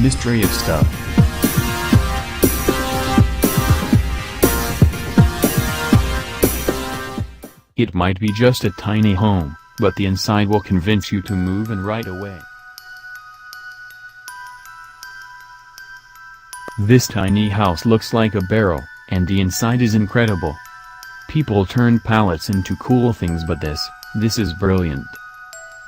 Mystery of stuff. It might be just a tiny home, but the inside will convince you to move in right away. This tiny house looks like a barrel, and the inside is incredible. People turn pallets into cool things, but this is brilliant.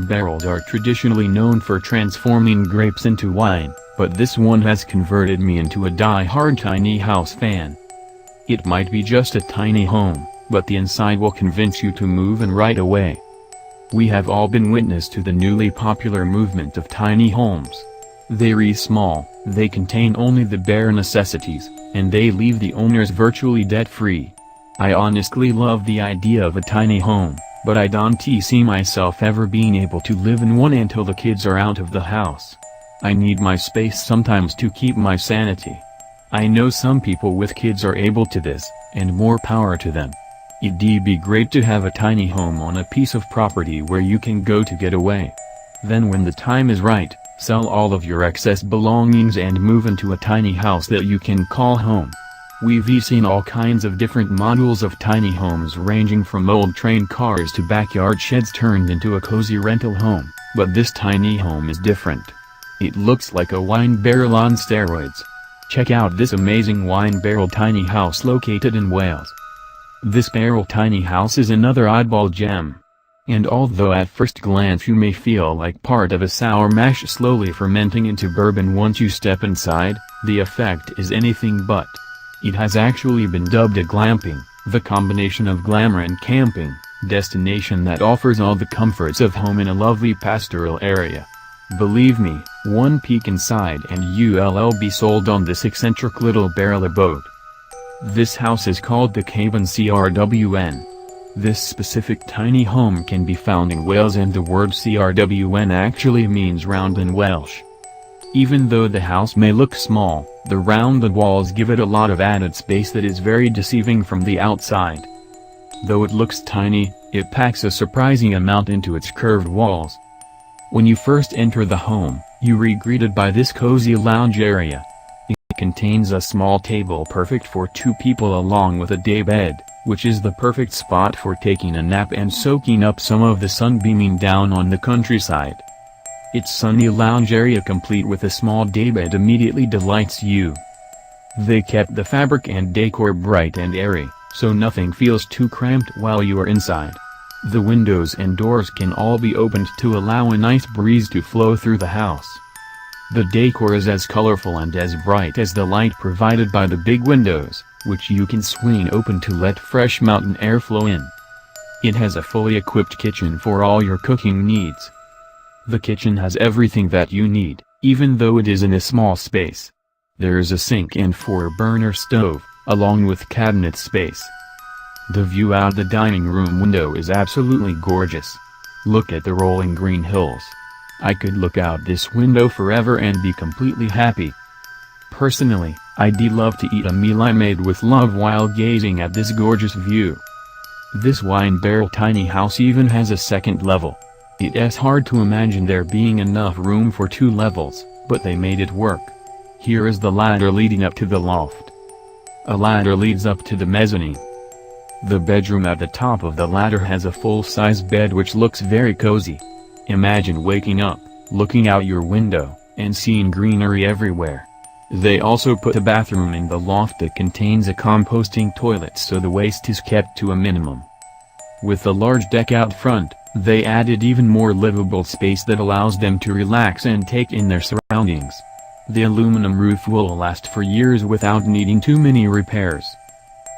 Barrels are traditionally known for transforming grapes into wine, but this one has converted me into a die-hard tiny house fan. It might be just a tiny home, but the inside will convince you to move in right away. We have all been witness to the newly popular movement of tiny homes. They're small, they contain only the bare necessities, and they leave the owners virtually debt-free. I honestly love the idea of a tiny home, but I don't see myself ever being able to live in one until the kids are out of the house. I need my space sometimes to keep my sanity. I know some people with kids are able to this, and more power to them. It'd be great to have a tiny home on a piece of property where you can go to get away. Then when the time is right, sell all of your excess belongings and move into a tiny house that you can call home. We've seen all kinds of different models of tiny homes, ranging from old train cars to backyard sheds turned into a cozy rental home, but this tiny home is different. It looks like a wine barrel on steroids. Check out this amazing wine barrel tiny house located in Wales. This barrel tiny house is another oddball gem. And although at first glance you may feel like part of a sour mash slowly fermenting into bourbon once you step inside, the effect is anything but. It has actually been dubbed a glamping, the combination of glamour and camping, destination that offers all the comforts of home in a lovely pastoral area. Believe me, one peek inside and you'll be sold on this eccentric little barrel abode. This house is called the Cabin CRWN. This specific tiny home can be found in Wales, and the word CRWN actually means round in Welsh. Even though the house may look small, the rounded walls give it a lot of added space that is very deceiving from the outside. Though it looks tiny, it packs a surprising amount into its curved walls. When you first enter the home, you are greeted by this cozy lounge area. It contains a small table perfect for 2 people along with a daybed, which is the perfect spot for taking a nap and soaking up some of the sun beaming down on the countryside. Its sunny lounge area complete with a small daybed immediately delights you. They kept the fabric and decor bright and airy, so nothing feels too cramped while you are inside. The windows and doors can all be opened to allow a nice breeze to flow through the house. The decor is as colorful and as bright as the light provided by the big windows, which you can swing open to let fresh mountain air flow in. It has a fully equipped kitchen for all your cooking needs. The kitchen has everything that you need, even though it is in a small space. There is a sink and 4-burner stove, along with cabinet space. The view out the dining room window is absolutely gorgeous. Look at the rolling green hills. I could look out this window forever and be completely happy. Personally, I'd love to eat a meal I made with love while gazing at this gorgeous view. This wine barrel tiny house even has a second level. It's hard to imagine there being enough room for 2 levels, but they made it work. Here is the ladder leading up to the loft. A ladder leads up to the mezzanine. The bedroom at the top of the ladder has a full-size bed which looks very cozy. Imagine waking up, looking out your window, and seeing greenery everywhere. They also put a bathroom in the loft that contains a composting toilet so the waste is kept to a minimum. With a large deck out front, they added even more livable space that allows them to relax and take in their surroundings. The aluminum roof will last for years without needing too many repairs.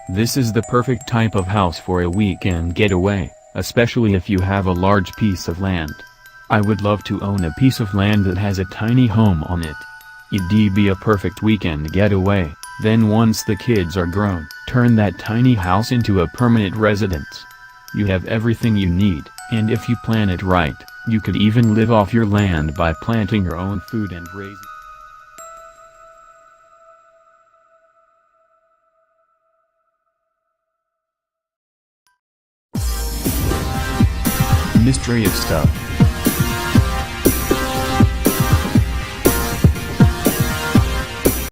This is the perfect type of house for a weekend getaway, especially if you have a large piece of land. I would love to own a piece of land that has a tiny home on it. It'd be a perfect weekend getaway. Then once the kids are grown, turn that tiny house into a permanent residence. You have everything you need, and if you plan it right, you could even live off your land by planting your own food and raising. Mystery of stuff.